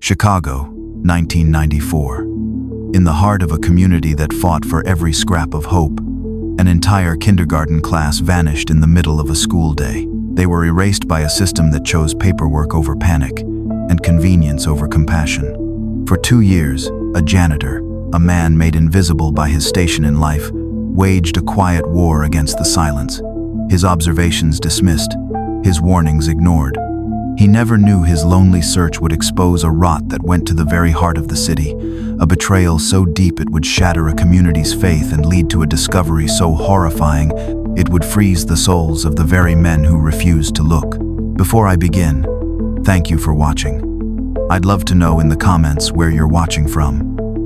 Chicago, 1994. In the heart of a community that fought for every scrap of hope, an entire kindergarten class vanished in the middle of a school day. They were erased by a system that chose paperwork over panic and convenience over compassion. For 2 years, a janitor, a man made invisible by his station in life, waged a quiet war against the silence. His observations dismissed, his warnings ignored. He never knew his lonely search would expose a rot that went to the very heart of the city, a betrayal so deep it would shatter a community's faith and lead to a discovery so horrifying it would freeze the souls of the very men who refused to look. Before I begin, thank you for watching. I'd love to know in the comments where you're watching from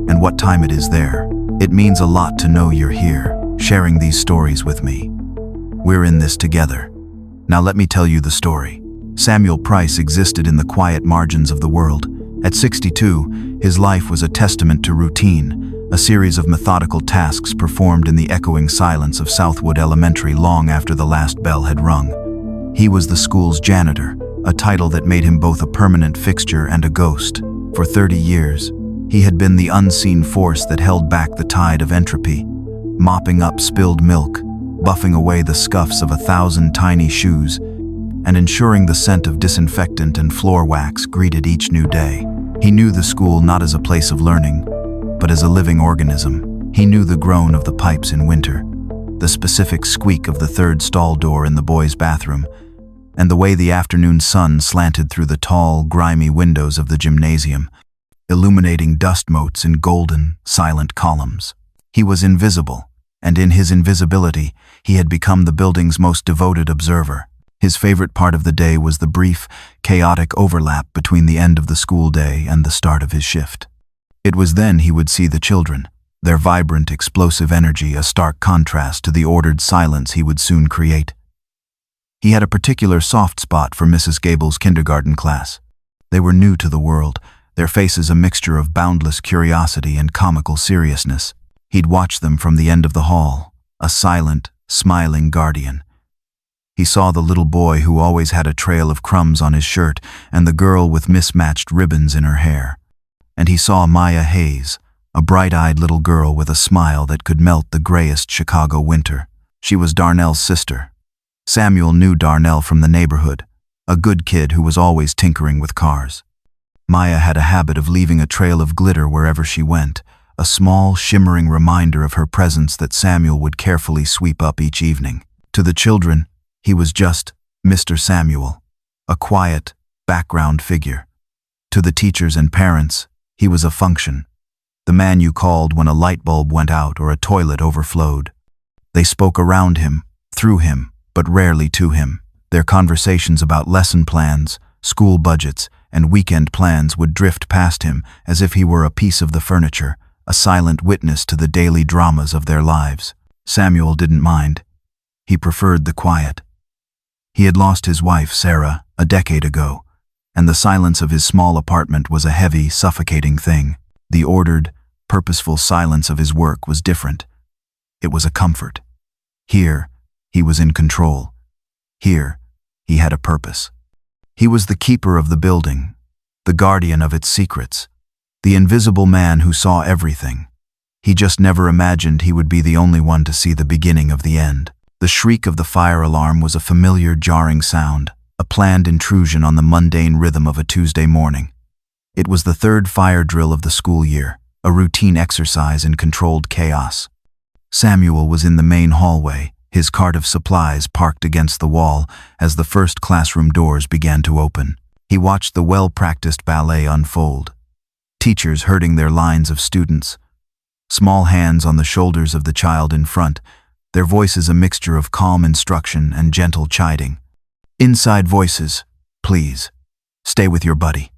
and what time it is there. It means a lot to know you're here, sharing these stories with me. We're in this together. Now let me tell you the story. Samuel Price existed in the quiet margins of the world. At 62, his life was a testament to routine, a series of methodical tasks performed in the echoing silence of Southwood Elementary long after the last bell had rung. He was the school's janitor, a title that made him both a permanent fixture and a ghost. For 30 years, he had been the unseen force that held back the tide of entropy, mopping up spilled milk, buffing away the scuffs of 1,000 tiny shoes, and ensuring the scent of disinfectant and floor wax greeted each new day. He knew the school not as a place of learning, but as a living organism. He knew the groan of the pipes in winter, the specific squeak of the third stall door in the boys' bathroom, and the way the afternoon sun slanted through the tall, grimy windows of the gymnasium, illuminating dust motes in golden, silent columns. He was invisible, and in his invisibility, he had become the building's most devoted observer. His favorite part of the day was the brief, chaotic overlap between the end of the school day and the start of his shift. It was then he would see the children, their vibrant, explosive energy a stark contrast to the ordered silence he would soon create. He had a particular soft spot for Mrs. Gable's kindergarten class. They were new to the world, their faces a mixture of boundless curiosity and comical seriousness. He'd watch them from the end of the hall, a silent, smiling guardian. He saw the little boy who always had a trail of crumbs on his shirt and the girl with mismatched ribbons in her hair. And he saw Maya Hayes, a bright-eyed little girl with a smile that could melt the grayest Chicago winter. She was Darnell's sister. Samuel knew Darnell from the neighborhood, a good kid who was always tinkering with cars. Maya had a habit of leaving a trail of glitter wherever she went, a small, shimmering reminder of her presence that Samuel would carefully sweep up each evening. To the children, he was just Mr. Samuel, a quiet, background figure. To the teachers and parents, he was a function, the man you called when a light bulb went out or a toilet overflowed. They spoke around him, through him, but rarely to him. Their conversations about lesson plans, school budgets, and weekend plans would drift past him as if he were a piece of the furniture, a silent witness to the daily dramas of their lives. Samuel didn't mind. He preferred the quiet. He had lost his wife, Sarah, a decade ago, and the silence of his small apartment was a heavy, suffocating thing. The ordered, purposeful silence of his work was different. It was a comfort. Here, he was in control. Here, he had a purpose. He was the keeper of the building, the guardian of its secrets, the invisible man who saw everything. He just never imagined he would be the only one to see the beginning of the end. The shriek of the fire alarm was a familiar, jarring sound, a planned intrusion on the mundane rhythm of a Tuesday morning. It was the third fire drill of the school year, a routine exercise in controlled chaos. Samuel was in the main hallway, his cart of supplies parked against the wall as the first classroom doors began to open. He watched the well-practiced ballet unfold. Teachers herding their lines of students, small hands on the shoulders of the child in front, their voices a mixture of calm instruction and gentle chiding. Inside voices, please, stay with your buddy.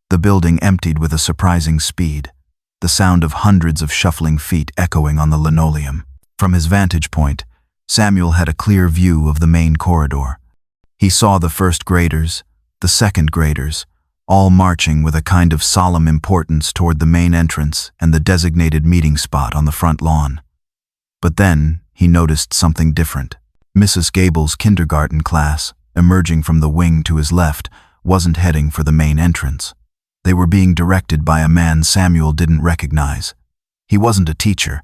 The building emptied with a surprising speed, the sound of hundreds of shuffling feet echoing on the linoleum. From his vantage point, Samuel had a clear view of the main corridor. He saw the first graders, the second graders, all marching with a kind of solemn importance toward the main entrance and the designated meeting spot on the front lawn. But then, he noticed something different. Mrs. Gable's kindergarten class, emerging from the wing to his left, wasn't heading for the main entrance. They were being directed by a man Samuel didn't recognize. He wasn't a teacher.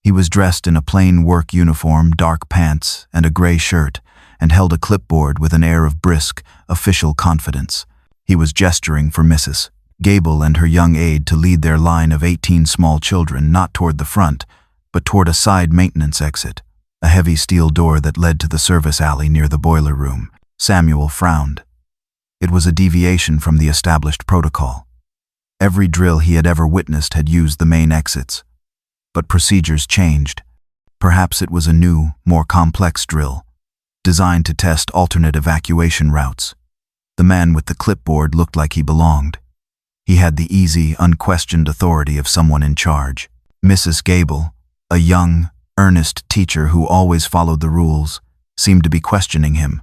He was dressed in a plain work uniform, dark pants, and a gray shirt, and held a clipboard with an air of brisk, official confidence. He was gesturing for Mrs. Gable and her young aide to lead their line of 18 small children not toward the front, but toward a side maintenance exit, a heavy steel door that led to the service alley near the boiler room. Samuel frowned. It was a deviation from the established protocol. Every drill he had ever witnessed had used the main exits. But procedures changed. Perhaps it was a new, more complex drill, designed to test alternate evacuation routes. The man with the clipboard looked like he belonged. He had the easy, unquestioned authority of someone in charge. Mrs. Gable, a young, earnest teacher who always followed the rules, seemed to be questioning him,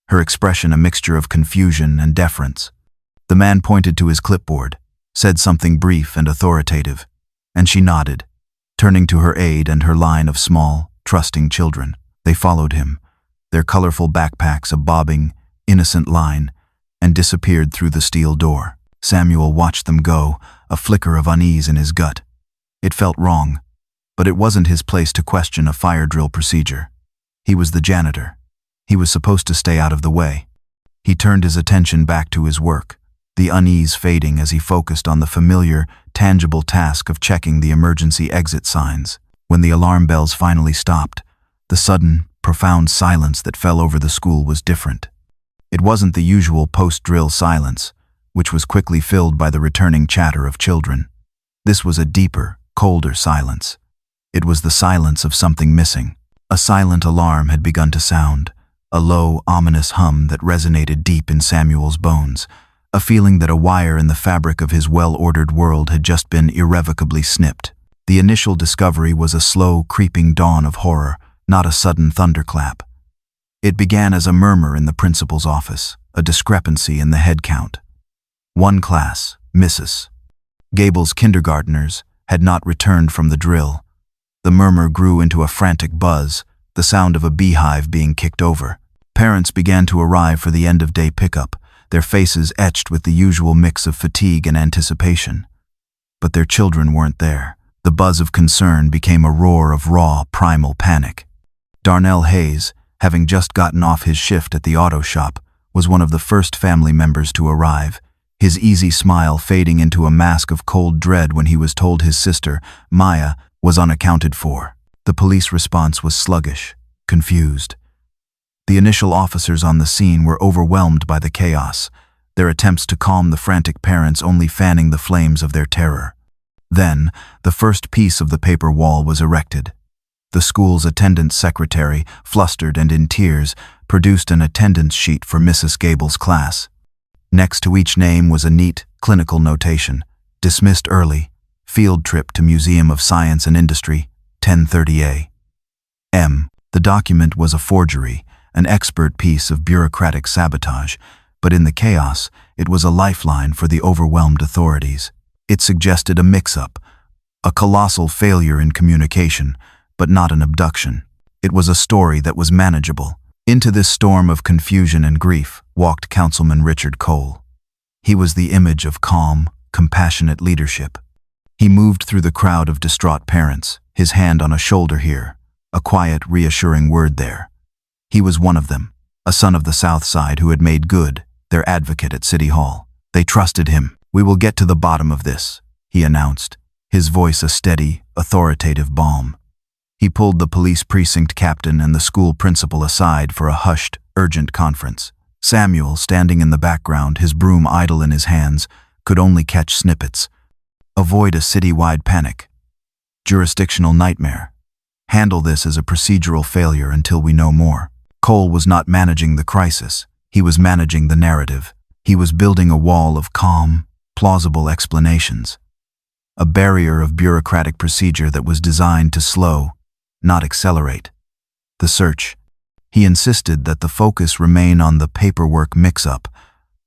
her expression a mixture of confusion and deference. The man pointed to his clipboard, said something brief and authoritative, and she nodded, turning to her aide and her line of small, trusting children. They followed him, their colorful backpacks a bobbing, innocent line, and disappeared through the steel door. Samuel watched them go, a flicker of unease in his gut. It felt wrong, but it wasn't his place to question a fire drill procedure. He was the janitor. He was supposed to stay out of the way. He turned his attention back to his work, the unease fading as he focused on the familiar, tangible task of checking the emergency exit signs. When the alarm bells finally stopped, the sudden, profound silence that fell over the school was different. It wasn't the usual post-drill silence, which was quickly filled by the returning chatter of children. This was a deeper, colder silence. It was the silence of something missing. A silent alarm had begun to sound, a low, ominous hum that resonated deep in Samuel's bones, a feeling that a wire in the fabric of his well-ordered world had just been irrevocably snipped. The initial discovery was a slow, creeping dawn of horror, not a sudden thunderclap. It began as a murmur in the principal's office, a discrepancy in the head count. One class, Mrs. Gable's kindergartners, had not returned from the drill. The murmur grew into a frantic buzz, the sound of a beehive being kicked over. Parents began to arrive for the end-of-day pickup, their faces etched with the usual mix of fatigue and anticipation. But their children weren't there. The buzz of concern became a roar of raw, primal panic. Darnell Hayes, having just gotten off his shift at the auto shop, was one of the first family members to arrive, his easy smile fading into a mask of cold dread when he was told his sister, Maya, was unaccounted for. The police response was sluggish, confused. The initial officers on the scene were overwhelmed by the chaos, their attempts to calm the frantic parents only fanning the flames of their terror. Then, the first piece of the paper wall was erected. The school's attendance secretary, flustered and in tears, produced an attendance sheet for Mrs. Gable's class. Next to each name was a neat, clinical notation: dismissed early, field trip to Museum of Science and Industry, 10:30 a.m. The document was a forgery, an expert piece of bureaucratic sabotage, but in the chaos, it was a lifeline for the overwhelmed authorities. It suggested a mix-up, a colossal failure in communication, but not an abduction. It was a story that was manageable. Into this storm of confusion and grief walked Councilman Richard Cole. He was the image of calm, compassionate leadership. He moved through the crowd of distraught parents, his hand on a shoulder here, a quiet, reassuring word there. He was one of them, a son of the South Side who had made good, their advocate at City Hall. They trusted him. "We will get to the bottom of this," he announced, his voice a steady, authoritative balm. He pulled the police precinct captain and the school principal aside for a hushed, urgent conference. Samuel, standing in the background, his broom idle in his hands, could only catch snippets. Avoid a citywide panic. Jurisdictional nightmare. Handle this as a procedural failure until we know more. Cole was not managing the crisis. He was managing the narrative. He was building a wall of calm, plausible explanations. A barrier of bureaucratic procedure that was designed to slow, not accelerate, the search. He insisted that the focus remain on the paperwork mix-up,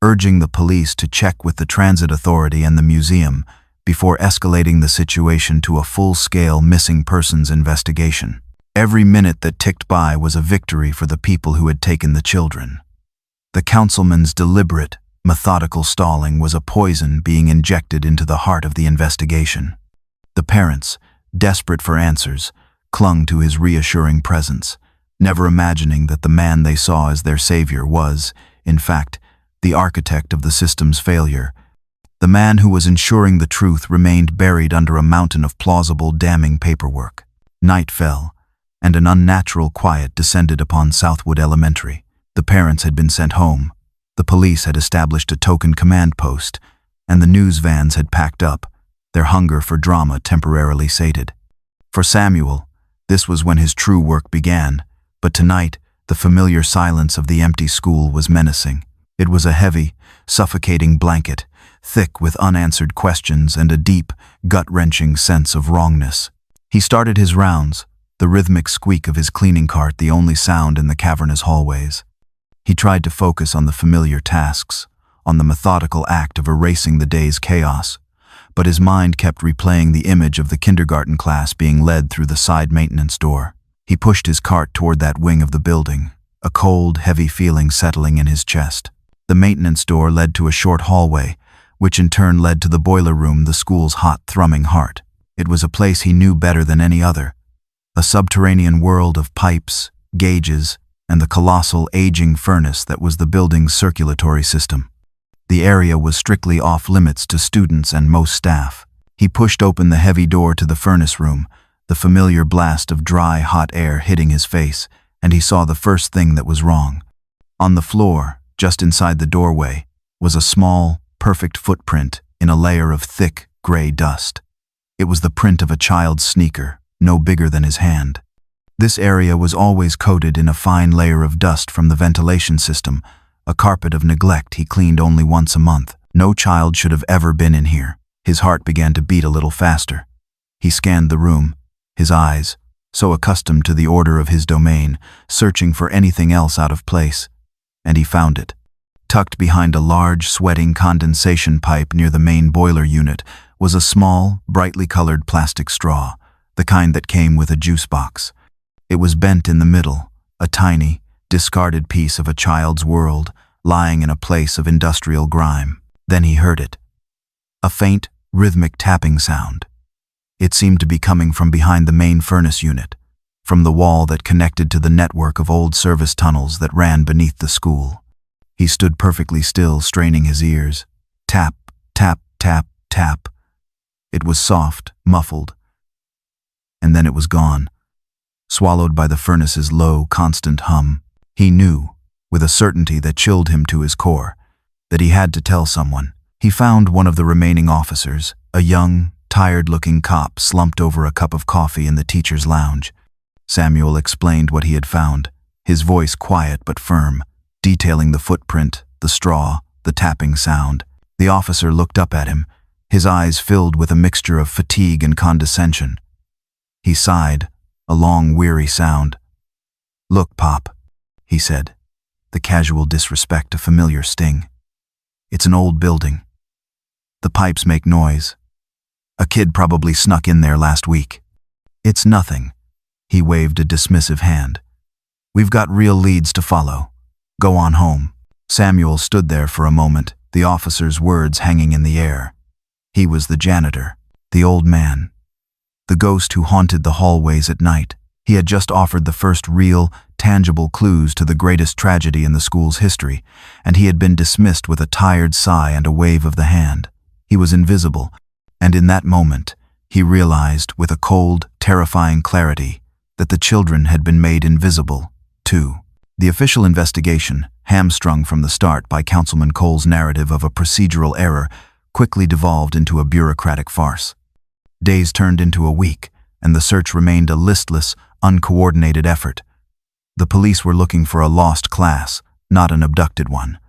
urging the police to check with the transit authority and the museum before escalating the situation to a full-scale missing persons investigation. Every minute that ticked by was a victory for the people who had taken the children. The councilman's deliberate, Methodical stalling was a poison being injected into the heart of the investigation. The parents, desperate for answers, clung to his reassuring presence, never imagining that the man they saw as their savior was, in fact, the architect of the system's failure. The man who was ensuring the truth remained buried under a mountain of plausible, damning paperwork. Night fell, and an unnatural quiet descended upon Southwood Elementary. The parents had been sent home, the police had established a token command post, and the news vans had packed up, their hunger for drama temporarily sated. For Samuel, this was when his true work began, but tonight, the familiar silence of the empty school was menacing. It was a heavy, suffocating blanket, thick with unanswered questions and a deep, gut-wrenching sense of wrongness. He started his rounds, the rhythmic squeak of his cleaning cart the only sound in the cavernous hallways. He tried to focus on the familiar tasks, on the methodical act of erasing the day's chaos, but his mind kept replaying the image of the kindergarten class being led through the side maintenance door. He pushed his cart toward that wing of the building, a cold, heavy feeling settling in his chest. The maintenance door led to a short hallway, which in turn led to the boiler room, the school's hot, thrumming heart. It was a place he knew better than any other, a subterranean world of pipes, gauges, and the colossal, aging furnace that was the building's circulatory system. The area was strictly off-limits to students and most staff. He pushed open the heavy door to the furnace room, the familiar blast of dry, hot air hitting his face, and he saw the first thing that was wrong. On the floor, just inside the doorway, was a small, perfect footprint in a layer of thick, gray dust. It was the print of a child's sneaker, no bigger than his hand. This area was always coated in a fine layer of dust from the ventilation system, a carpet of neglect he cleaned only once a month. No child should have ever been in here. His heart began to beat a little faster. He scanned the room, his eyes, so accustomed to the order of his domain, searching for anything else out of place. And he found it. Tucked behind a large, sweating condensation pipe near the main boiler unit was a small, brightly colored plastic straw, the kind that came with a juice box. It was bent in the middle, a tiny, discarded piece of a child's world, lying in a place of industrial grime. Then he heard it. A faint, rhythmic tapping sound. It seemed to be coming from behind the main furnace unit, from the wall that connected to the network of old service tunnels that ran beneath the school. He stood perfectly still, straining his ears. Tap, tap, tap, tap. It was soft, muffled, and then it was gone, swallowed by the furnace's low, constant hum. He knew, with a certainty that chilled him to his core, that he had to tell someone. He found one of the remaining officers, a young, tired-looking cop slumped over a cup of coffee in the teacher's lounge. Samuel explained what he had found, his voice quiet but firm, detailing the footprint, the straw, the tapping sound. The officer looked up at him, his eyes filled with a mixture of fatigue and condescension. He sighed, a long, weary sound. "Look, Pop," he said, the casual disrespect a familiar sting. "It's an old building. The pipes make noise. A kid probably snuck in there last week. It's nothing." He waved a dismissive hand. "We've got real leads to follow. Go on home." Samuel stood there for a moment, the officer's words hanging in the air. He was the janitor, the old man, the ghost who haunted the hallways at night. He had just offered the first real, tangible clues to the greatest tragedy in the school's history, and he had been dismissed with a tired sigh and a wave of the hand. He was invisible, and in that moment, he realized with a cold, terrifying clarity that the children had been made invisible, too. The official investigation, hamstrung from the start by Councilman Cole's narrative of a procedural error, quickly devolved into a bureaucratic farce. Days turned into a week, and the search remained a listless, uncoordinated effort. The police were looking for a lost class, not an abducted one.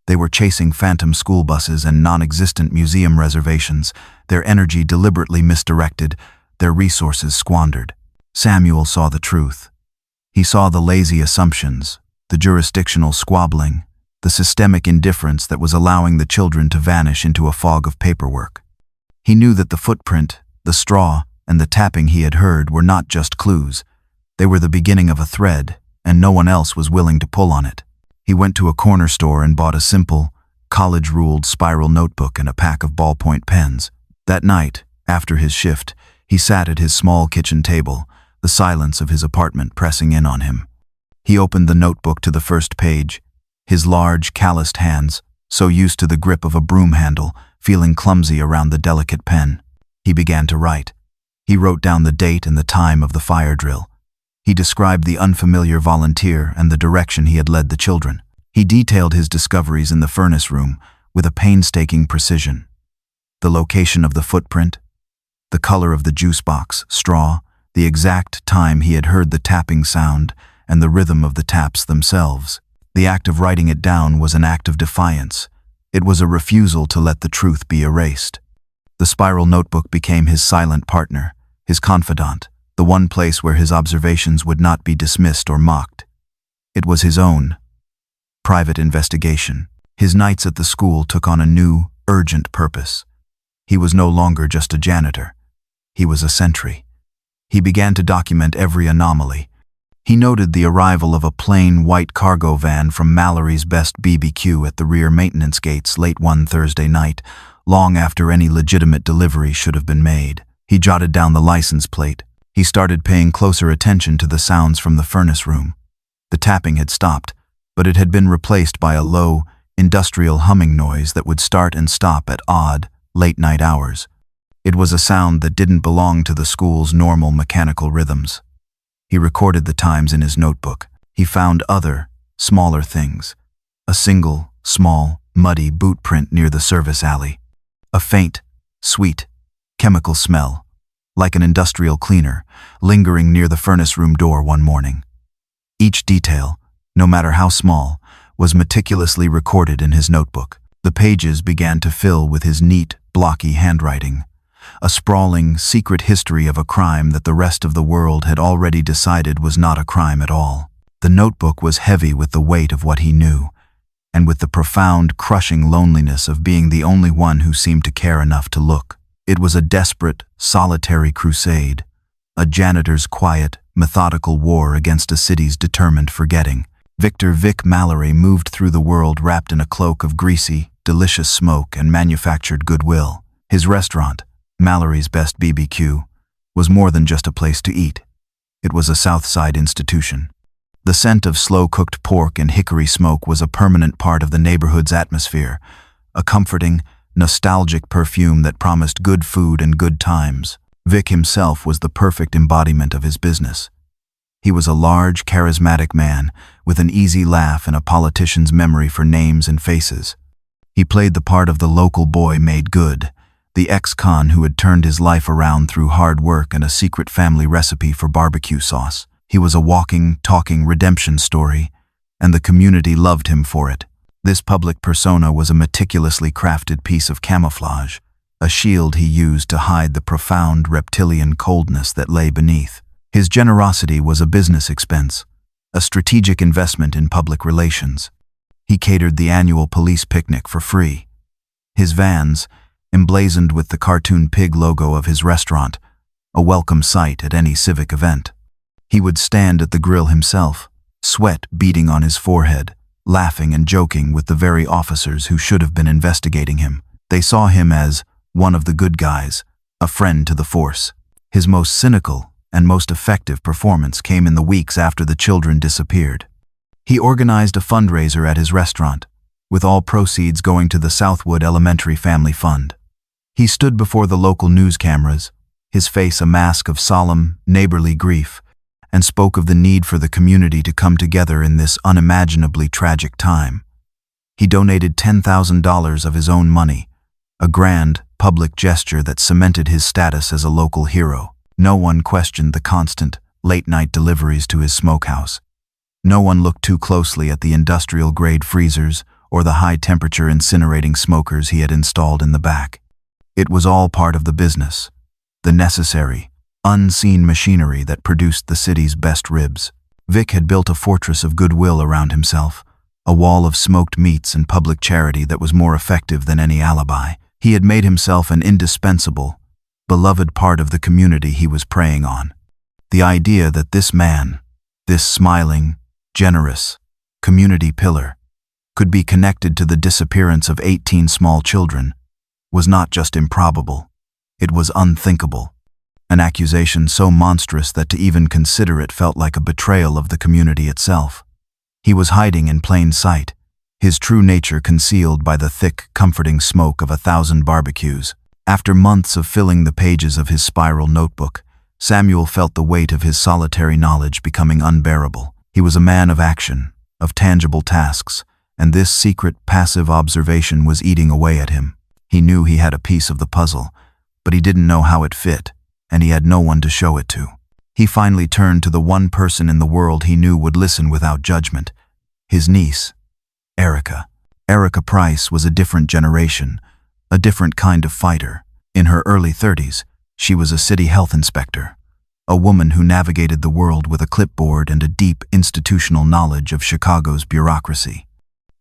They were chasing phantom school buses and non-existent museum reservations, their energy deliberately misdirected, their resources squandered. Samuel saw the truth. He saw the lazy assumptions, the jurisdictional squabbling, the systemic indifference that was allowing the children to vanish into a fog of paperwork. He knew that the footprint, the straw, and the tapping he had heard were not just clues. They were the beginning of a thread, and no one else was willing to pull on it. He went to a corner store and bought a simple, college-ruled spiral notebook and a pack of ballpoint pens. That night, after his shift, he sat at his small kitchen table, the silence of his apartment pressing in on him. He opened the notebook to the first page, his large, calloused hands, so used to the grip of a broom handle, feeling clumsy around the delicate pen. He began to write. He wrote down the date and the time of the fire drill. He described the unfamiliar volunteer and the direction he had led the children. He detailed his discoveries in the furnace room with a painstaking precision. The location of the footprint, the color of the juice box, straw, the exact time he had heard the tapping sound, and the rhythm of the taps themselves. The act of writing it down was an act of defiance. It was a refusal to let the truth be erased. The spiral notebook became his silent partner, his confidant, the one place where his observations would not be dismissed or mocked. It was his own private investigation. His nights at the school took on a new, urgent purpose. He was no longer just a janitor. He was a sentry. He began to document every anomaly. He noted the arrival of a plain white cargo van from Mallory's Best BBQ at the rear maintenance gates late one Thursday night, long after any legitimate delivery should have been made. He jotted down the license plate. He started paying closer attention to the sounds from the furnace room. The tapping had stopped, but it had been replaced by a low, industrial humming noise that would start and stop at odd, late-night hours. It was a sound that didn't belong to the school's normal mechanical rhythms. He recorded the times in his notebook. He found other, smaller things. A single, small, muddy boot print near the service alley. A faint, sweet, chemical smell, like an industrial cleaner, lingering near the furnace room door one morning. Each detail, no matter how small, was meticulously recorded in his notebook. The pages began to fill with his neat, blocky handwriting, a sprawling, secret history of a crime that the rest of the world had already decided was not a crime at all. The notebook was heavy with the weight of what he knew, and with the profound, crushing loneliness of being the only one who seemed to care enough to look. It was a desperate, solitary crusade, a janitor's quiet, methodical war against a city's determined forgetting. Victor Vic Mallory moved through the world wrapped in a cloak of greasy, delicious smoke and manufactured goodwill. His restaurant, Mallory's Best BBQ, was more than just a place to eat. It was a South Side institution. The scent of slow-cooked pork and hickory smoke was a permanent part of the neighborhood's atmosphere, a comforting, nostalgic perfume that promised good food and good times. Vic himself was the perfect embodiment of his business. He was a large, charismatic man with an easy laugh and a politician's memory for names and faces. He played the part of the local boy made good, the ex-con who had turned his life around through hard work and a secret family recipe for barbecue sauce. He was a walking, talking redemption story, and the community loved him for it. This public persona was a meticulously crafted piece of camouflage, a shield he used to hide the profound reptilian coldness that lay beneath. His generosity was a business expense, a strategic investment in public relations. He catered the annual police picnic for free. His vans, emblazoned with the cartoon pig logo of his restaurant, a welcome sight at any civic event. He would stand at the grill himself, sweat beading on his forehead, laughing and joking with the very officers who should have been investigating him. They saw him as one of the good guys, a friend to the force. His most cynical and most effective performance came in the weeks after the children disappeared. He organized a fundraiser at his restaurant, with all proceeds going to the Southwood Elementary Family Fund. He stood before the local news cameras, his face a mask of solemn, neighborly grief, and spoke of the need for the community to come together in this unimaginably tragic time. He donated $10,000 of his own money, a grand, public gesture that cemented his status as a local hero. No one questioned the constant, late-night deliveries to his smokehouse. No one looked too closely at the industrial-grade freezers or the high-temperature incinerating smokers he had installed in the back. It was all part of the business, the necessary, unseen machinery that produced the city's best ribs. Vic had built a fortress of goodwill around himself, a wall of smoked meats and public charity that was more effective than any alibi. He had made himself an indispensable, beloved part of the community he was preying on. The idea that this man, this smiling, generous, community pillar, could be connected to the disappearance of 18 small children was not just improbable, it was unthinkable. An accusation so monstrous that to even consider it felt like a betrayal of the community itself. He was hiding in plain sight, his true nature concealed by the thick, comforting smoke of 1,000 barbecues. After months of filling the pages of his spiral notebook, Samuel felt the weight of his solitary knowledge becoming unbearable. He was a man of action, of tangible tasks, and this secret, passive observation was eating away at him. He knew he had a piece of the puzzle, but he didn't know how it fit, and he had no one to show it to. He finally turned to the one person in the world he knew would listen without judgment: his niece, Erica. Erica Price was a different generation, a different kind of fighter. In her early 30s, she was a city health inspector, a woman who navigated the world with a clipboard and a deep institutional knowledge of Chicago's bureaucracy.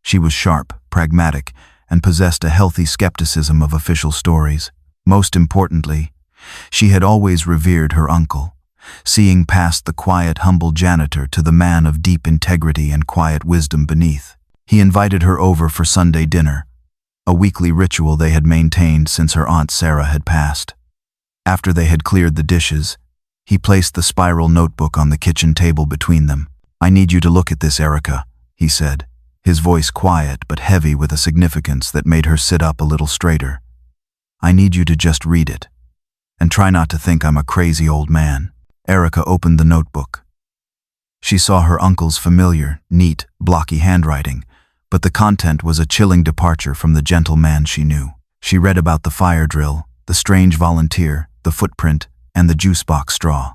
She was sharp, pragmatic, and possessed a healthy skepticism of official stories. Most importantly, she had always revered her uncle, seeing past the quiet, humble janitor to the man of deep integrity and quiet wisdom beneath. He invited her over for Sunday dinner, a weekly ritual they had maintained since her Aunt Sarah had passed. After they had cleared the dishes, he placed the spiral notebook on the kitchen table between them. "I need you to look at this, Erica," he said, his voice quiet but heavy with a significance that made her sit up a little straighter. "I need you to just read it, and try not to think I'm a crazy old man." Erica opened the notebook. She saw her uncle's familiar, neat, blocky handwriting, but the content was a chilling departure from the gentle man she knew. She read about the fire drill, the strange volunteer, the footprint, and the juice box straw.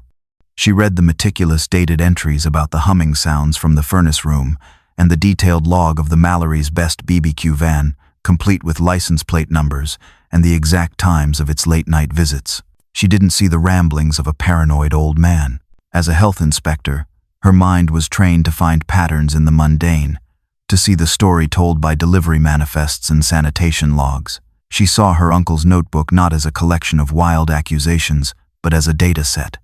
She read the meticulous dated entries about the humming sounds from the furnace room and the detailed log of the Mallory's best BBQ van, complete with license plate numbers and the exact times of its late-night visits. She didn't see the ramblings of a paranoid old man. As a health inspector, her mind was trained to find patterns in the mundane, to see the story told by delivery manifests and sanitation logs. She saw her uncle's notebook not as a collection of wild accusations, but as a data set.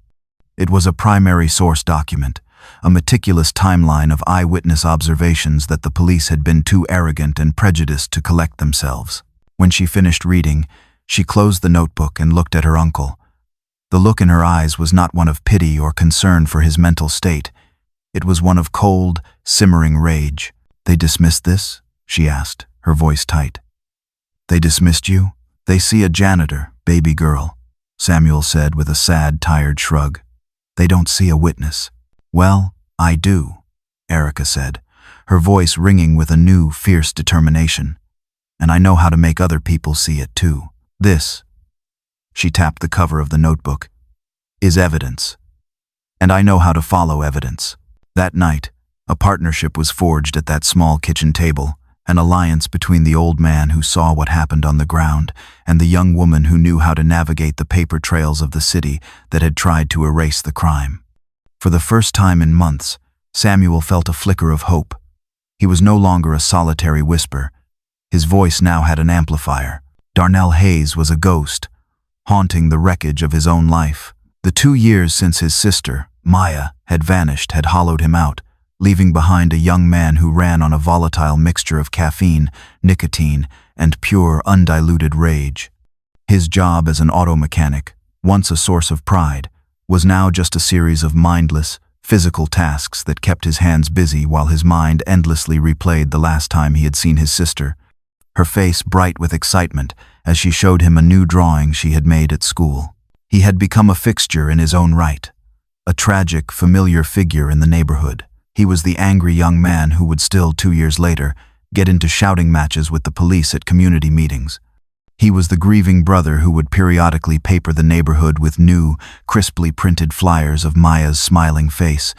It was a primary source document, a meticulous timeline of eyewitness observations that the police had been too arrogant and prejudiced to collect themselves. When she finished reading, she closed the notebook and looked at her uncle. The look in her eyes was not one of pity or concern for his mental state. It was one of cold, simmering rage. "They dismissed this?" she asked, her voice tight. "They dismissed you? They see a janitor, baby girl," Samuel said with a sad, tired shrug. "They don't see a witness." "Well, I do," Erica said, her voice ringing with a new, fierce determination. "And I know how to make other people see it too. This," she tapped the cover of the notebook, "is evidence. And I know how to follow evidence." That night, a partnership was forged at that small kitchen table, an alliance between the old man who saw what happened on the ground and the young woman who knew how to navigate the paper trails of the city that had tried to erase the crime. For the first time in months, Samuel felt a flicker of hope. He was no longer a solitary whisper. His voice now had an amplifier. Darnell Hayes was a ghost, haunting the wreckage of his own life. The 2 years since his sister, Maya, had vanished had hollowed him out, leaving behind a young man who ran on a volatile mixture of caffeine, nicotine, and pure, undiluted rage. His job as an auto mechanic, once a source of pride, was now just a series of mindless, physical tasks that kept his hands busy while his mind endlessly replayed the last time he had seen his sister, her face bright with excitement as she showed him a new drawing she had made at school. He had become a fixture in his own right, a tragic, familiar figure in the neighborhood. He was the angry young man who would still, 2 years later, get into shouting matches with the police at community meetings. He was the grieving brother who would periodically paper the neighborhood with new, crisply printed flyers of Maya's smiling face,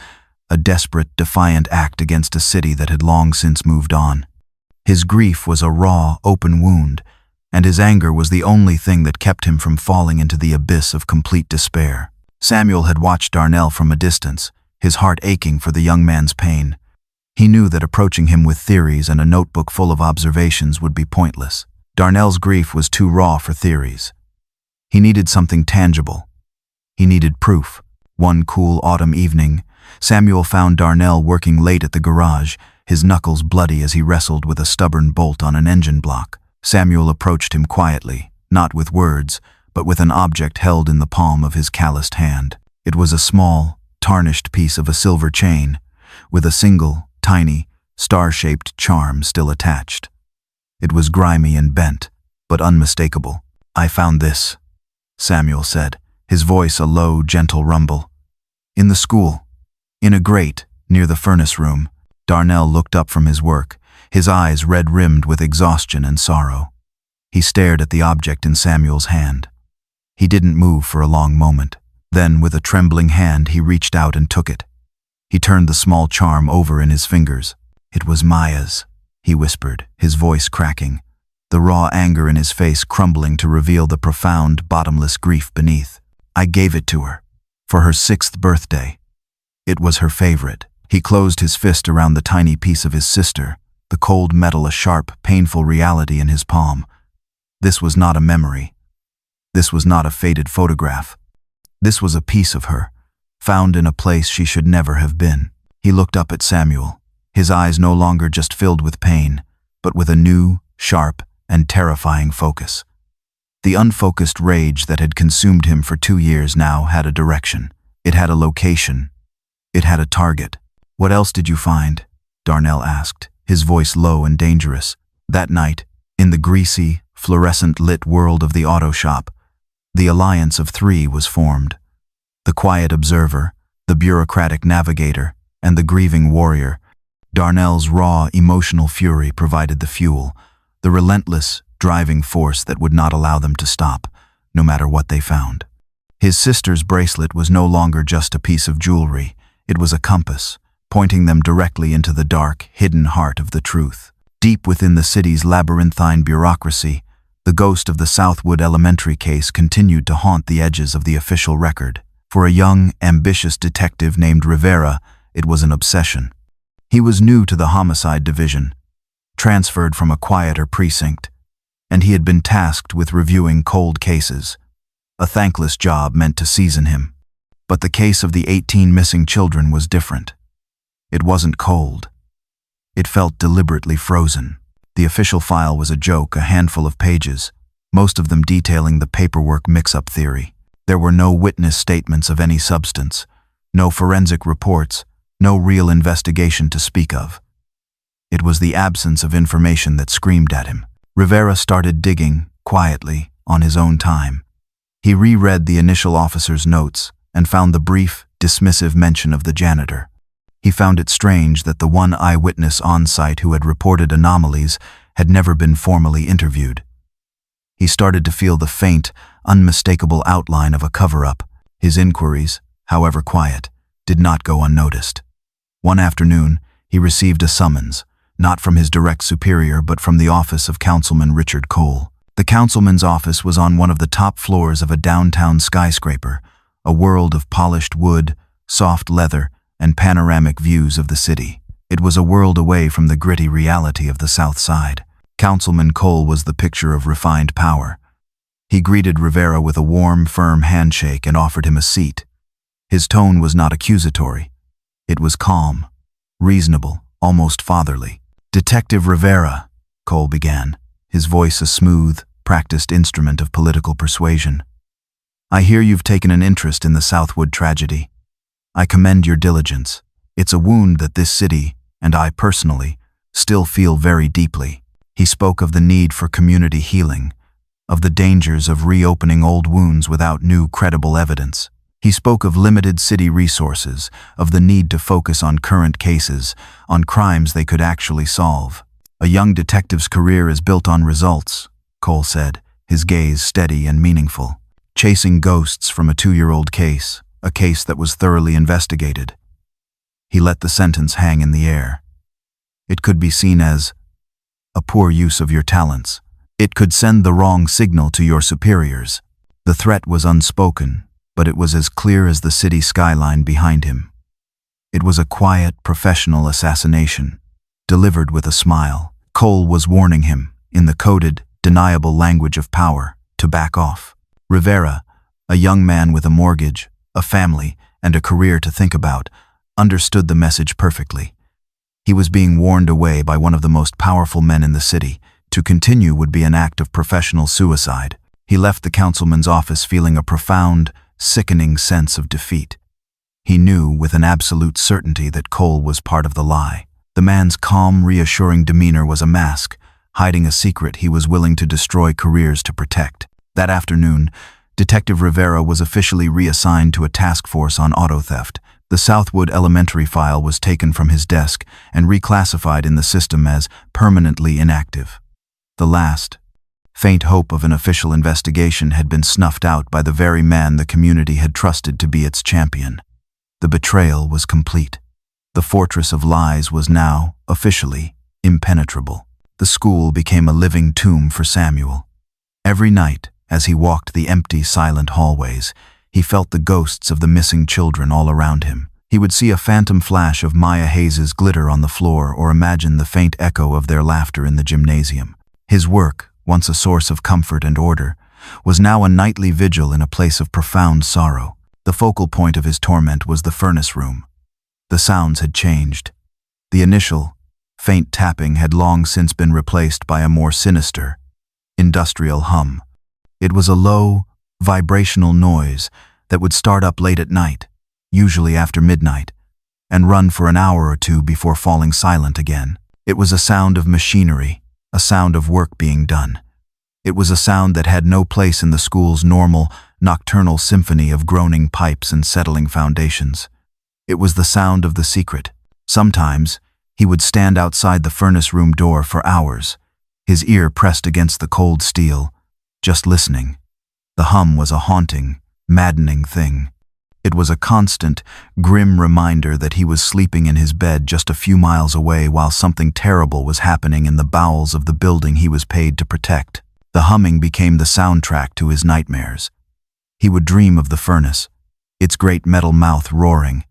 a desperate, defiant act against a city that had long since moved on. His grief was a raw, open wound, and his anger was the only thing that kept him from falling into the abyss of complete despair. Samuel had watched Darnell from a distance, his heart aching for the young man's pain. He knew that approaching him with theories and a notebook full of observations would be pointless. Darnell's grief was too raw for theories. He needed something tangible. He needed proof. One cool autumn evening, Samuel found Darnell working late at the garage, his knuckles bloody as he wrestled with a stubborn bolt on an engine block. Samuel approached him quietly, not with words, but with an object held in the palm of his calloused hand. It was a small, tarnished piece of a silver chain, with a single, tiny, star-shaped charm still attached. It was grimy and bent, but unmistakable. "I found this," Samuel said, his voice a low, gentle rumble. "In the school, in a grate near the furnace room." Darnell looked up from his work, his eyes red-rimmed with exhaustion and sorrow. He stared at the object in Samuel's hand. He didn't move for a long moment. Then, with a trembling hand, he reached out and took it. He turned the small charm over in his fingers. "It was Maya's," he whispered, his voice cracking, the raw anger in his face crumbling to reveal the profound, bottomless grief beneath. "I gave it to her, for her 6th birthday. It was her favorite." He closed his fist around the tiny piece of his sister, the cold metal a sharp, painful reality in his palm. This was not a memory. This was not a faded photograph. This was a piece of her, found in a place she should never have been. He looked up at Samuel, his eyes no longer just filled with pain, but with a new, sharp, and terrifying focus. The unfocused rage that had consumed him for 2 years now had a direction. It had a location. It had a target. "What else did you find?" Darnell asked, his voice low and dangerous. That night, in the greasy, fluorescent-lit world of the auto shop, the alliance of 3 was formed. The quiet observer, the bureaucratic navigator, and the grieving warrior. Darnell's raw, emotional fury provided the fuel, the relentless, driving force that would not allow them to stop, no matter what they found. His sister's bracelet was no longer just a piece of jewelry. It was a compass, pointing them directly into the dark, hidden heart of the truth. Deep within the city's labyrinthine bureaucracy, the ghost of the Southwood Elementary case continued to haunt the edges of the official record. For a young, ambitious detective named Rivera, it was an obsession. He was new to the homicide division, transferred from a quieter precinct, and he had been tasked with reviewing cold cases, a thankless job meant to season him. But the case of the 18 missing children was different. It wasn't cold. It felt deliberately frozen. The official file was a joke, a handful of pages, most of them detailing the paperwork mix-up theory. There were no witness statements of any substance, no forensic reports, no real investigation to speak of. It was the absence of information that screamed at him. Rivera started digging, quietly, on his own time. He reread the initial officer's notes and found the brief, dismissive mention of the janitor. He found it strange that the one eyewitness on site who had reported anomalies had never been formally interviewed. He started to feel the faint, unmistakable outline of a cover-up. His inquiries, however quiet, did not go unnoticed. One afternoon, he received a summons, not from his direct superior but from the office of Councilman Richard Cole. The councilman's office was on one of the top floors of a downtown skyscraper, a world of polished wood, soft leather, and panoramic views of the city. It was a world away from the gritty reality of the South Side. Councilman Cole was the picture of refined power. He greeted Rivera with a warm, firm handshake and offered him a seat. His tone was not accusatory. It was calm, reasonable, almost fatherly. "Detective Rivera," Cole began, his voice a smooth, practiced instrument of political persuasion. "I hear you've taken an interest in the Southwood tragedy. I commend your diligence. It's a wound that this city, and I personally, still feel very deeply." He spoke of the need for community healing, of the dangers of reopening old wounds without new, credible evidence. He spoke of limited city resources, of the need to focus on current cases, on crimes they could actually solve. "A young detective's career is built on results," Cole said, his gaze steady and meaningful. "Chasing ghosts from a 2-year-old case, a case that was thoroughly investigated." He let the sentence hang in the air. It could be seen as a poor use of your talents. It could send the wrong signal to your superiors. The threat was unspoken, but it was as clear as the city skyline behind him. It was a quiet, professional assassination, delivered with a smile. Cole was warning him, in the coded, deniable language of power, to back off. Rivera, a young man with a mortgage, a family, and a career to think about, understood the message perfectly. He was being warned away by one of the most powerful men in the city. To continue would be an act of professional suicide. He left the councilman's office feeling a profound, sickening sense of defeat. He knew with an absolute certainty that Cole was part of the lie. The man's calm, reassuring demeanor was a mask, hiding a secret he was willing to destroy careers to protect. That afternoon, Detective Rivera was officially reassigned to a task force on auto theft. The Southwood Elementary file was taken from his desk and reclassified in the system as permanently inactive. The last, faint hope of an official investigation had been snuffed out by the very man the community had trusted to be its champion. The betrayal was complete. The fortress of lies was now, officially, impenetrable. The school became a living tomb for Samuel. Every night, as he walked the empty, silent hallways, he felt the ghosts of the missing children all around him. He would see a phantom flash of Maya Hayes' glitter on the floor or imagine the faint echo of their laughter in the gymnasium. His work, once a source of comfort and order, was now a nightly vigil in a place of profound sorrow. The focal point of his torment was the furnace room. The sounds had changed. The initial, faint tapping had long since been replaced by a more sinister, industrial hum. It was a low, vibrational noise that would start up late at night, usually after midnight, and run for an hour or two before falling silent again. It was a sound of machinery, a sound of work being done. It was a sound that had no place in the school's normal, nocturnal symphony of groaning pipes and settling foundations. It was the sound of the secret. Sometimes, he would stand outside the furnace room door for hours, his ear pressed against the cold steel, just listening. The hum was a haunting, maddening thing. It was a constant, grim reminder that he was sleeping in his bed just a few miles away while something terrible was happening in the bowels of the building he was paid to protect. The humming became the soundtrack to his nightmares. He would dream of the furnace, its great metal mouth roaring,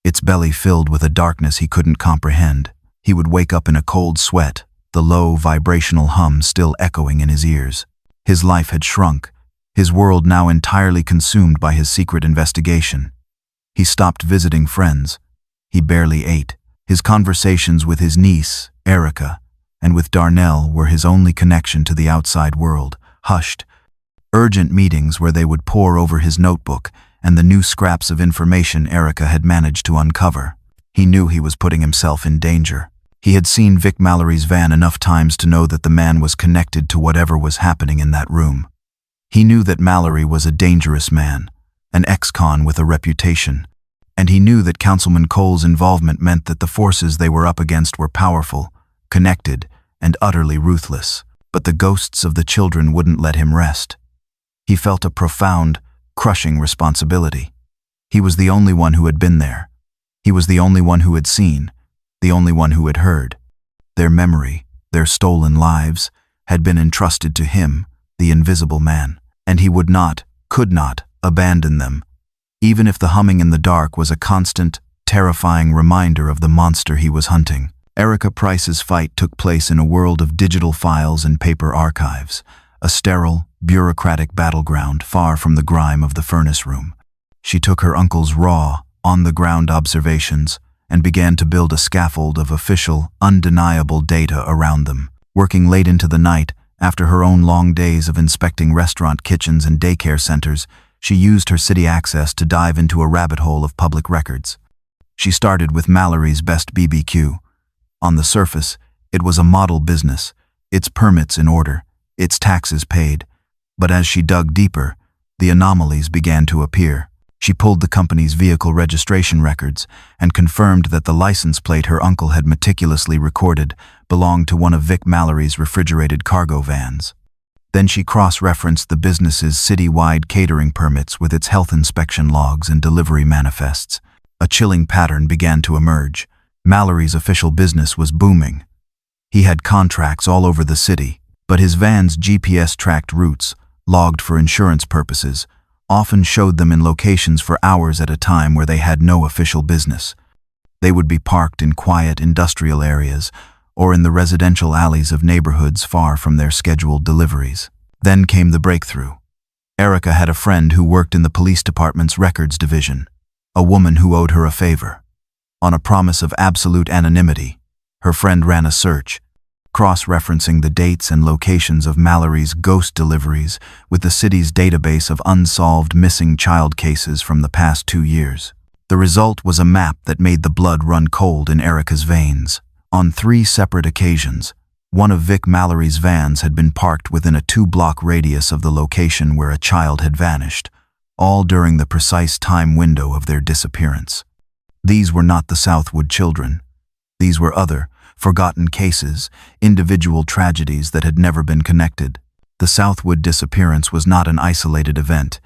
its belly filled with a darkness he couldn't comprehend. He would wake up in a cold sweat, the low, vibrational hum still echoing in his ears. His life had shrunk, his world now entirely consumed by his secret investigation. He stopped visiting friends. He barely ate. His conversations with his niece, Erica, and with Darnell were his only connection to the outside world, hushed, urgent meetings where they would pore over his notebook and the new scraps of information Erica had managed to uncover. He knew he was putting himself in danger. He had seen Vic Mallory's van enough times to know that the man was connected to whatever was happening in that room. He knew that Mallory was a dangerous man, an ex-con with a reputation, and he knew that Councilman Cole's involvement meant that the forces they were up against were powerful, connected, and utterly ruthless. But the ghosts of the children wouldn't let him rest. He felt a profound, crushing responsibility. He was the only one who had been there. He was the only one who had seen, the only one who had heard. Their memory, their stolen lives, had been entrusted to him, the invisible man, and he would not, could not, abandon them, even if the humming in the dark was a constant, terrifying reminder of the monster he was hunting. Erica Price's fight took place in a world of digital files and paper archives, a sterile, bureaucratic battleground far from the grime of the furnace room. She took her uncle's raw, on-the-ground observations and began to build a scaffold of official, undeniable data around them. Working late into the night, after her own long days of inspecting restaurant kitchens and daycare centers, she used her city access to dive into a rabbit hole of public records. She started with Mallory's Best BBQ. On the surface, it was a model business, its permits in order, its taxes paid. But as she dug deeper, the anomalies began to appear. She pulled the company's vehicle registration records and confirmed that the license plate her uncle had meticulously recorded belonged to one of Vic Mallory's refrigerated cargo vans. Then she cross-referenced the business's city-wide catering permits with its health inspection logs and delivery manifests. A chilling pattern began to emerge. Mallory's official business was booming. He had contracts all over the city, but his van's GPS-tracked routes, logged for insurance purposes, often showed them in locations for hours at a time where they had no official business. They would be parked in quiet industrial areas or in the residential alleys of neighborhoods far from their scheduled deliveries. Then came the breakthrough. Erica had a friend who worked in the police department's records division, a woman who owed her a favor. On a promise of absolute anonymity, Her friend ran a search, cross-referencing the dates and locations of Mallory's ghost deliveries with the city's database of unsolved missing child cases from the past 2 years. The result was a map that made the blood run cold in Erica's veins. On 3 separate occasions, one of Vic Mallory's vans had been parked within a 2-block radius of the location where a child had vanished, all during the precise time window of their disappearance. These were not the Southwood children. These were other, forgotten cases, individual tragedies that had never been connected. The Southwood disappearance was not an isolated event.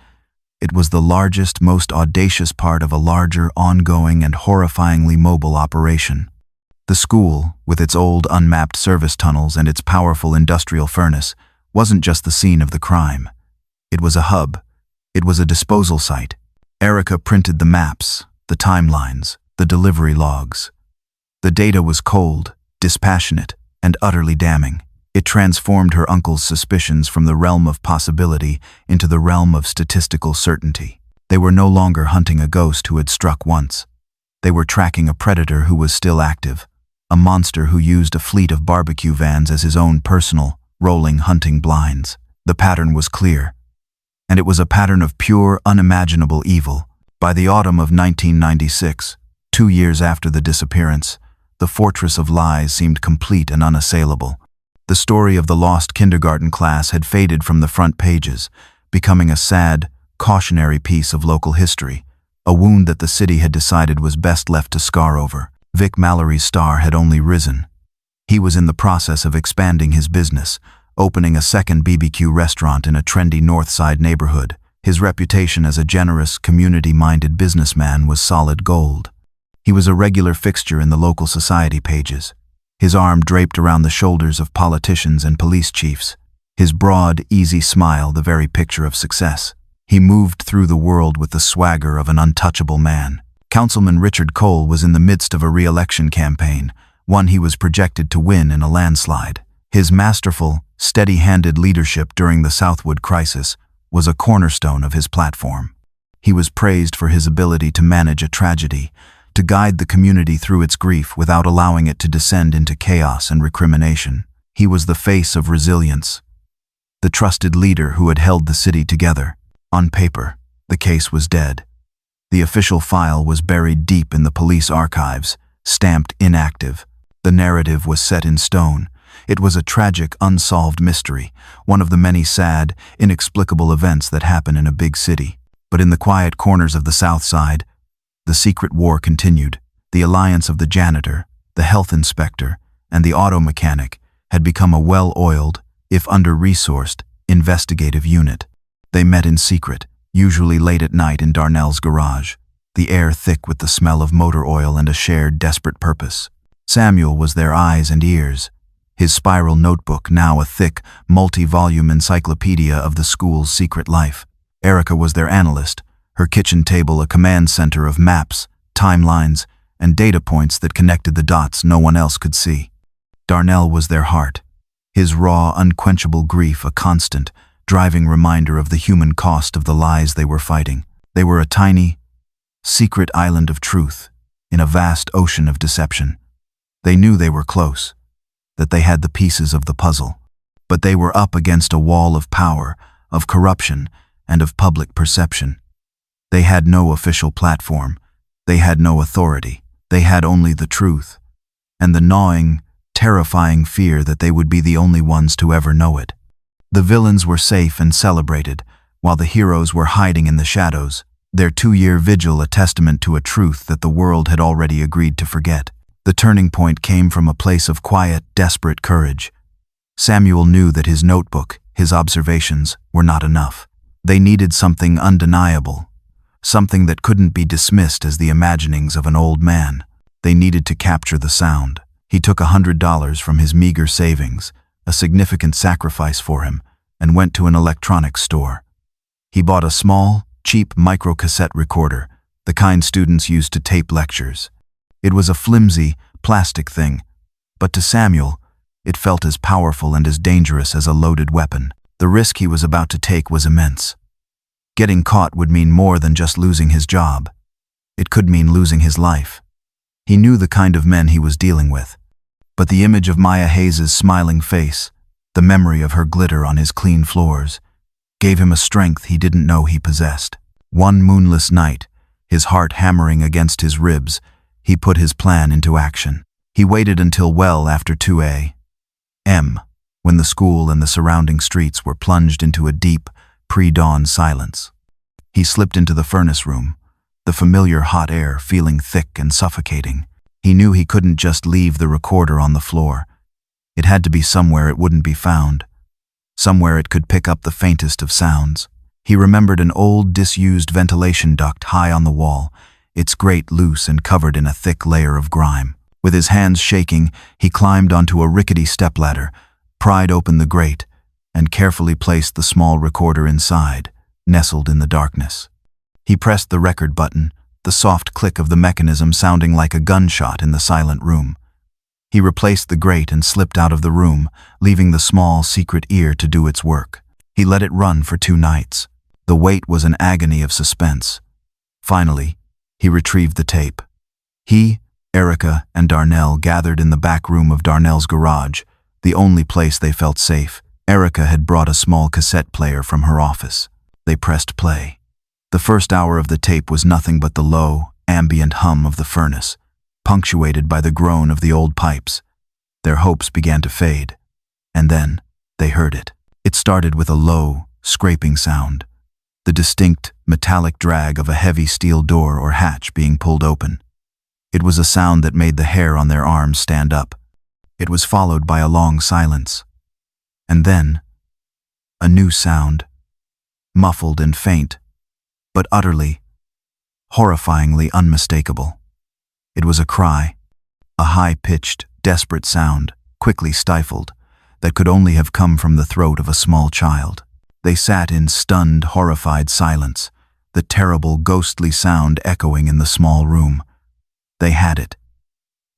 It was the largest, most audacious part of a larger, ongoing, and horrifyingly mobile operation. The school, with its old unmapped service tunnels and its powerful industrial furnace, wasn't just the scene of the crime. It was a hub. It was a disposal site. Erica printed the maps, the timelines, the delivery logs. The data was cold, dispassionate, and utterly damning. It transformed her uncle's suspicions from the realm of possibility into the realm of statistical certainty. They were no longer hunting a ghost who had struck once. They were tracking a predator who was still active, a monster who used a fleet of barbecue vans as his own personal, rolling hunting blinds. The pattern was clear, and it was a pattern of pure, unimaginable evil. By the autumn of 1996, 2 years after the disappearance, the fortress of lies seemed complete and unassailable. The story of the lost kindergarten class had faded from the front pages, becoming a sad, cautionary piece of local history, a wound that the city had decided was best left to scar over. Vic Mallory's star had only risen. He was in the process of expanding his business, opening a second BBQ restaurant in a trendy North Side neighborhood. His reputation as a generous, community-minded businessman was solid gold. He was a regular fixture in the local society pages, his arm draped around the shoulders of politicians and police chiefs, his broad, easy smile the very picture of success. He moved through the world with the swagger of an untouchable man. Councilman Richard Cole was in the midst of a re-election campaign, one he was projected to win in a landslide. His masterful, steady-handed leadership during the Southwood crisis was a cornerstone of his platform. He was praised for his ability to manage a tragedy, to guide the community through its grief without allowing it to descend into chaos and recrimination. He was the face of resilience, the trusted leader who had held the city together. On paper, the case was dead. The official file was buried deep in the police archives, stamped inactive. The narrative was set in stone. It was a tragic, unsolved mystery, one of the many sad, inexplicable events that happen in a big city. But in the quiet corners of the South Side, the secret war continued. The alliance of the janitor, the health inspector, and the auto mechanic had become a well-oiled, if under-resourced, investigative unit. They met in secret, usually late at night in Darnell's garage, the air thick with the smell of motor oil and a shared, desperate purpose. Samuel was their eyes and ears, his spiral notebook now a thick, multi-volume encyclopedia of the school's secret life. Erica was their analyst, her kitchen table a command center of maps, timelines, and data points that connected the dots no one else could see. Darnell was their heart, his raw, unquenchable grief a constant, driving reminder of the human cost of the lies they were fighting. They were a tiny, secret island of truth in a vast ocean of deception. They knew they were close, that they had the pieces of the puzzle, but they were up against a wall of power, of corruption, and of public perception. They had no official platform. They had no authority. They had only the truth, and the gnawing, terrifying fear that they would be the only ones to ever know it. The villains were safe and celebrated, while the heroes were hiding in the shadows, their 2-year vigil a testament to a truth that the world had already agreed to forget. The turning point came from a place of quiet, desperate courage. Samuel knew that his notebook, his observations, were not enough. They needed something undeniable, something that couldn't be dismissed as the imaginings of an old man. They needed to capture the sound. He took $100 from his meager savings, a significant sacrifice for him, and went to an electronics store. He bought a small, cheap microcassette recorder, the kind students used to tape lectures. It was a flimsy, plastic thing, but to Samuel, it felt as powerful and as dangerous as a loaded weapon. The risk he was about to take was immense. Getting caught would mean more than just losing his job. It could mean losing his life. He knew the kind of men he was dealing with, But the image of Maya Hayes's smiling face, the memory of her glitter on his clean floors, gave him a strength he didn't know he possessed. One moonless night, his heart hammering against his ribs, he put his plan into action. He waited until well after 2 a.m., when the school and the surrounding streets were plunged into a deep, pre-dawn silence. He slipped into the furnace room, the familiar hot air feeling thick and suffocating. He knew he couldn't just leave the recorder on the floor. It had to be somewhere it wouldn't be found, somewhere it could pick up the faintest of sounds. He remembered an old, disused ventilation duct high on the wall, its grate loose and covered in a thick layer of grime. With his hands shaking, he climbed onto a rickety stepladder, pried open the grate, and carefully placed the small recorder inside, nestled in the darkness. He pressed the record button, the soft click of the mechanism sounding like a gunshot in the silent room. He replaced the grate and slipped out of the room, leaving the small, secret ear to do its work. He let it run for 2 nights. The wait was an agony of suspense. Finally, he retrieved the tape. He, Erica, and Darnell gathered in the back room of Darnell's garage, the only place they felt safe. Erica had brought a small cassette player from her office. They pressed play. The first hour of the tape was nothing but the low, ambient hum of the furnace, punctuated by the groan of the old pipes. Their hopes began to fade. And then, they heard it. It started with a low, scraping sound, the distinct, metallic drag of a heavy steel door or hatch being pulled open. It was a sound that made the hair on their arms stand up. It was followed by a long silence. And then, a new sound, muffled and faint, but utterly, horrifyingly unmistakable. It was a cry, a high-pitched, desperate sound, quickly stifled, that could only have come from the throat of a small child. They sat in stunned, horrified silence, the terrible, ghostly sound echoing in the small room. They had it.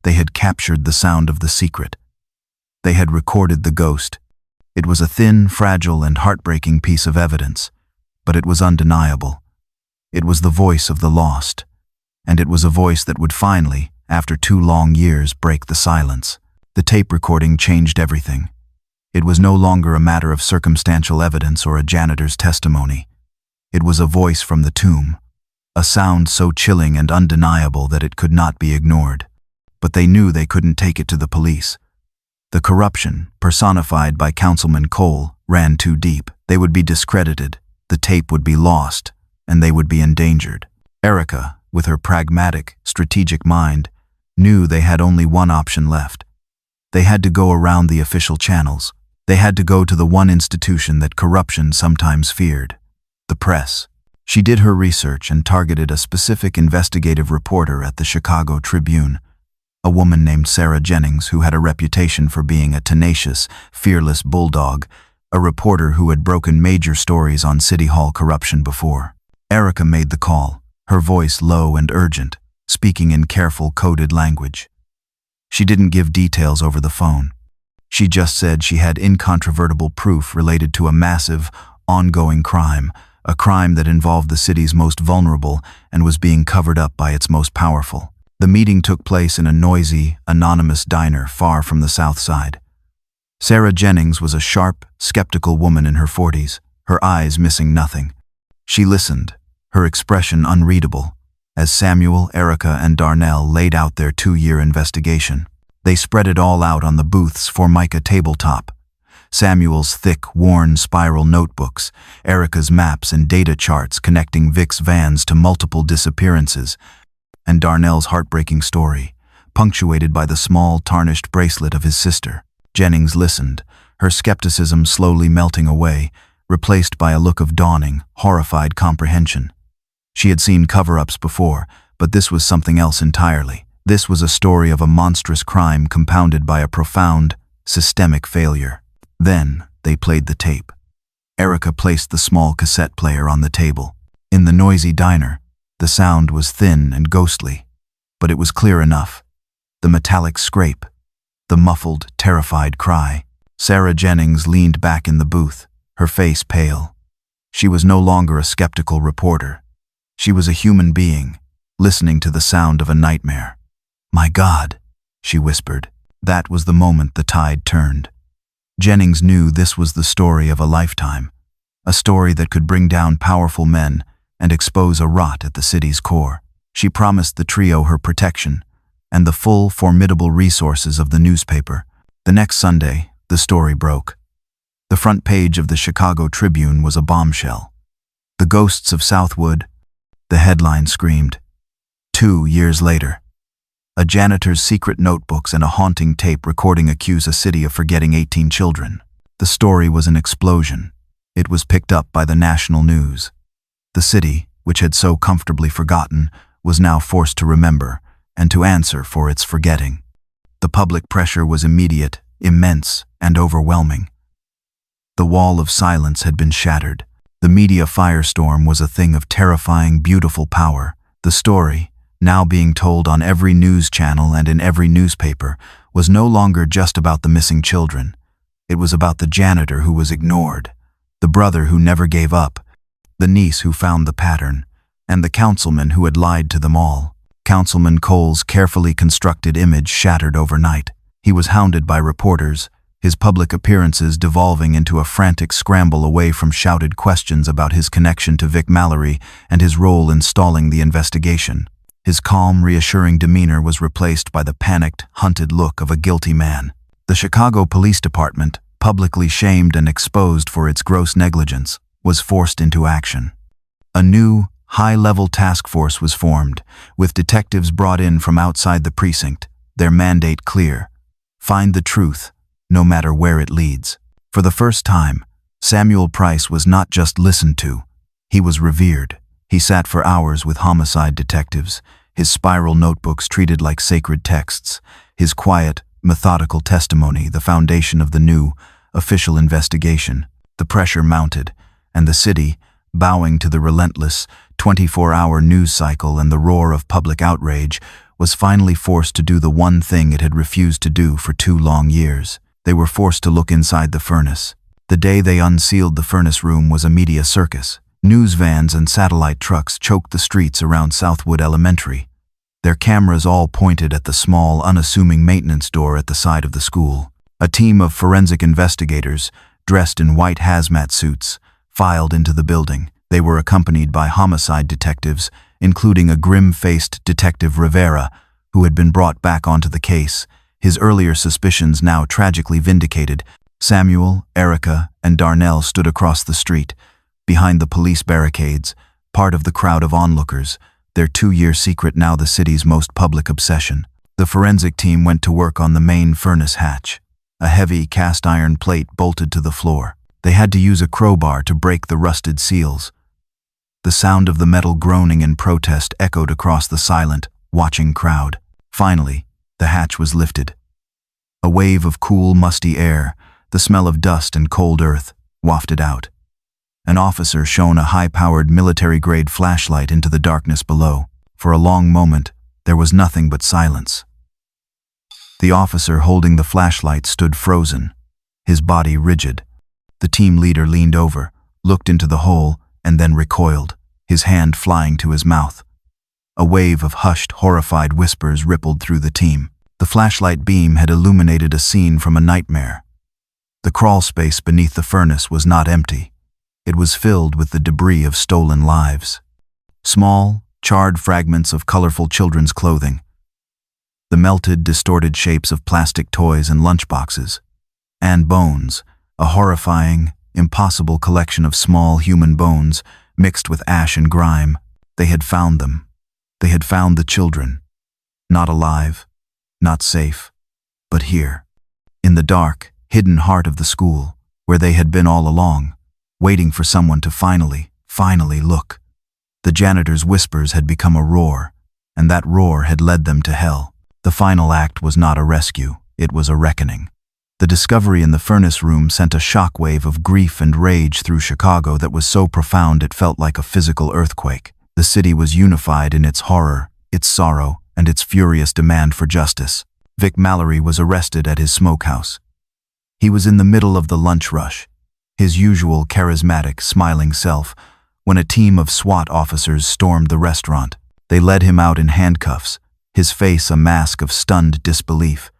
They had captured the sound of the secret. They had recorded the ghost. It was a thin, fragile, and heartbreaking piece of evidence, but it was undeniable. It was the voice of the lost, and it was a voice that would finally, after 2 long years, break the silence. The tape recording changed everything. It was no longer a matter of circumstantial evidence or a janitor's testimony. It was a voice from the tomb, a sound so chilling and undeniable that it could not be ignored. But they knew they couldn't take it to the police. The corruption, personified by Councilman Cole, ran too deep. They would be discredited, the tape would be lost, and they would be endangered. Erica, with her pragmatic, strategic mind, knew they had only one option left. They had to go around the official channels. They had to go to the one institution that corruption sometimes feared, the press. She did her research and targeted a specific investigative reporter at the Chicago Tribune, a woman named Sarah Jennings who had a reputation for being a tenacious, fearless bulldog, a reporter who had broken major stories on City Hall corruption before. Erica made the call, her voice low and urgent, speaking in careful, coded language. She didn't give details over the phone. She just said she had incontrovertible proof related to a massive, ongoing crime, a crime that involved the city's most vulnerable and was being covered up by its most powerful. The meeting took place in a noisy, anonymous diner far from the South Side. Sarah Jennings was a sharp, skeptical woman in her 40s, her eyes missing nothing. She listened, her expression unreadable, as Samuel, Erica, and Darnell laid out their 2-year investigation. They spread it all out on the booth's Formica tabletop. Samuel's thick, worn spiral notebooks, Erica's maps and data charts connecting Vic's vans to multiple disappearances, and Darnell's heartbreaking story, punctuated by the small, tarnished bracelet of his sister. Jennings listened, her skepticism slowly melting away, replaced by a look of dawning, horrified comprehension. She had seen cover-ups before, but this was something else entirely. This was a story of a monstrous crime compounded by a profound, systemic failure. Then, they played the tape. Erica placed the small cassette player on the table. In the noisy diner, the sound was thin and ghostly, but it was clear enough. The metallic scrape, the muffled, terrified cry. Sarah Jennings leaned back in the booth, her face pale. She was no longer a skeptical reporter. She was a human being, listening to the sound of a nightmare. "My God," she whispered. That was the moment the tide turned. Jennings knew this was the story of a lifetime, a story that could bring down powerful men and expose a rot at the city's core. She promised the trio her protection and the full, formidable resources of the newspaper. The next Sunday, the story broke. The front page of the Chicago Tribune was a bombshell. "The Ghosts of Southwood," the headline screamed. 2 years later, a janitor's secret notebooks and a haunting tape recording accuse a city of forgetting 18 children. The story was an explosion. It was picked up by the national news. The city, which had so comfortably forgotten, was now forced to remember and to answer for its forgetting. The public pressure was immediate, immense, and overwhelming. The wall of silence had been shattered. The media firestorm was a thing of terrifying, beautiful power. The story, now being told on every news channel and in every newspaper, was no longer just about the missing children. It was about the janitor who was ignored, the brother who never gave up, the niece who found the pattern, and the councilman who had lied to them all. Councilman Cole's carefully constructed image shattered overnight. He was hounded by reporters, his public appearances devolving into a frantic scramble away from shouted questions about his connection to Vic Mallory and his role in stalling the investigation. His calm, reassuring demeanor was replaced by the panicked, hunted look of a guilty man. The Chicago Police Department, publicly shamed and exposed for its gross negligence, was forced into action. A new, high-level task force was formed, with detectives brought in from outside the precinct, their mandate clear: find the truth, no matter where it leads. For the first time, Samuel Price was not just listened to, he was revered. He sat for hours with homicide detectives, his spiral notebooks treated like sacred texts, his quiet, methodical testimony the foundation of the new, official investigation. The pressure mounted, and the city, bowing to the relentless, 24-hour news cycle and the roar of public outrage, was finally forced to do the one thing it had refused to do for 2 long years. They were forced to look inside the furnace. The day they unsealed the furnace room was a media circus. News vans and satellite trucks choked the streets around Southwood Elementary, their cameras all pointed at the small, unassuming maintenance door at the side of the school. A team of forensic investigators, dressed in white hazmat suits, filed into the building. They were accompanied by homicide detectives, including a grim-faced Detective Rivera, who had been brought back onto the case, his earlier suspicions now tragically vindicated. Samuel, Erica, and Darnell stood across the street, behind the police barricades, part of the crowd of onlookers, their 2-year secret now the city's most public obsession. The forensic team went to work on the main furnace hatch, a heavy cast-iron plate bolted to the floor. They had to use a crowbar to break the rusted seals. The sound of the metal groaning in protest echoed across the silent, watching crowd. Finally, the hatch was lifted. A wave of cool, musty air, the smell of dust and cold earth, wafted out. An officer shone a high-powered military-grade flashlight into the darkness below. For a long moment, there was nothing but silence. The officer holding the flashlight stood frozen, his body rigid. The team leader leaned over, looked into the hole, and then recoiled, his hand flying to his mouth. A wave of hushed, horrified whispers rippled through the team. The flashlight beam had illuminated a scene from a nightmare. The crawl space beneath the furnace was not empty. It was filled with the debris of stolen lives. Small, charred fragments of colorful children's clothing. The melted, distorted shapes of plastic toys and lunchboxes. And bones, a horrifying, impossible collection of small human bones mixed with ash and grime. They had found them. They had found the children. Not alive, not safe, but here, in the dark, hidden heart of the school, where they had been all along, waiting for someone to finally look. The janitor's whispers had become a roar, and that roar had led them to hell. The final act was not a rescue, it was a reckoning. The discovery in the furnace room sent a shockwave of grief and rage through Chicago that was so profound it felt like a physical earthquake. The city was unified in its horror, its sorrow, and its furious demand for justice. Vic Mallory was arrested at his smokehouse. He was in the middle of the lunch rush, his usual charismatic, smiling self, when a team of SWAT officers stormed the restaurant. They led him out in handcuffs, his face a mask of stunned disbelief.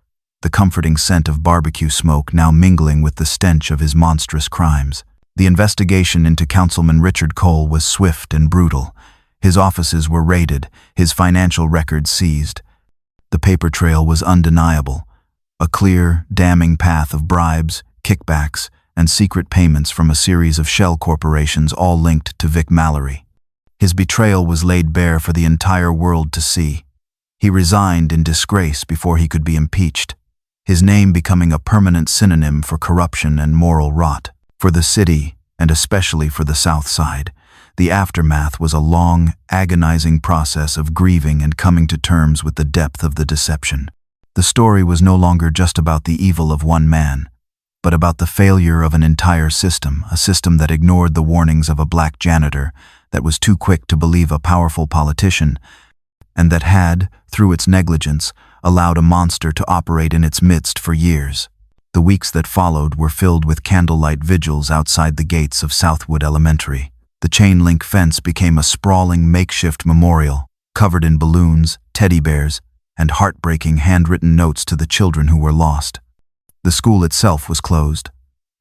the comforting scent of barbecue smoke now mingling with the stench of his monstrous crimes. The investigation into Councilman Richard Cole was swift and brutal. His offices were raided, his financial records seized. The paper trail was undeniable, a clear, damning path of bribes, kickbacks, and secret payments from a series of shell corporations all linked to Vic Mallory. His betrayal was laid bare for the entire world to see. He resigned in disgrace before he could be impeached, his name becoming a permanent synonym for corruption and moral rot. For the city, and especially for the South Side, the aftermath was a long, agonizing process of grieving and coming to terms with the depth of the deception. The story was no longer just about the evil of one man, but about the failure of an entire system, a system that ignored the warnings of a black janitor, that was too quick to believe a powerful politician, and that had, through its negligence, allowed a monster to operate in its midst for years. The weeks that followed were filled with candlelight vigils outside the gates of Southwood Elementary. The chain-link fence became a sprawling makeshift memorial, covered in balloons, teddy bears, and heartbreaking handwritten notes to the children who were lost. The school itself was closed,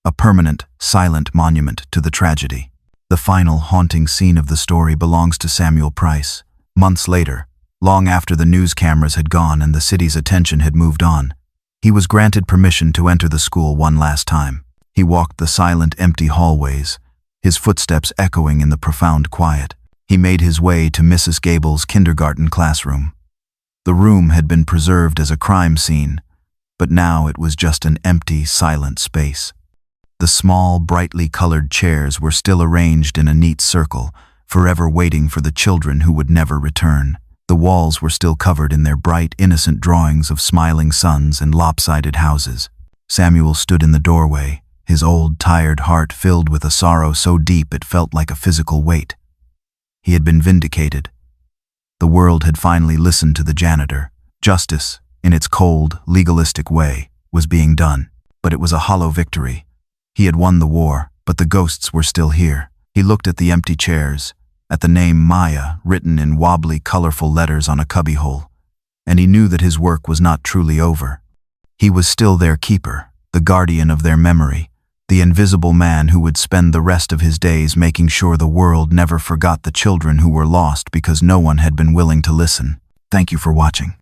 a permanent, silent monument to the tragedy. The final haunting scene of the story belongs to Samuel Price. Months later, long after the news cameras had gone and the city's attention had moved on, he was granted permission to enter the school one last time. He walked the silent, empty hallways, his footsteps echoing in the profound quiet. He made his way to Mrs. Gable's kindergarten classroom. The room had been preserved as a crime scene, but now it was just an empty, silent space. The small, brightly colored chairs were still arranged in a neat circle, forever waiting for the children who would never return. The walls were still covered in their bright, innocent drawings of smiling suns and lopsided houses. Samuel stood in the doorway, his old, tired heart filled with a sorrow so deep it felt like a physical weight. He had been vindicated. The world had finally listened to the janitor. Justice, in its cold, legalistic way, was being done. But it was a hollow victory. He had won the war, but the ghosts were still here. He looked at the empty chairs, at the name Maya written in wobbly, colorful letters on a cubbyhole, and he knew that his work was not truly over. He was still their keeper, the guardian of their memory, the invisible man who would spend the rest of his days making sure the world never forgot the children who were lost because no one had been willing to listen. Thank you for watching.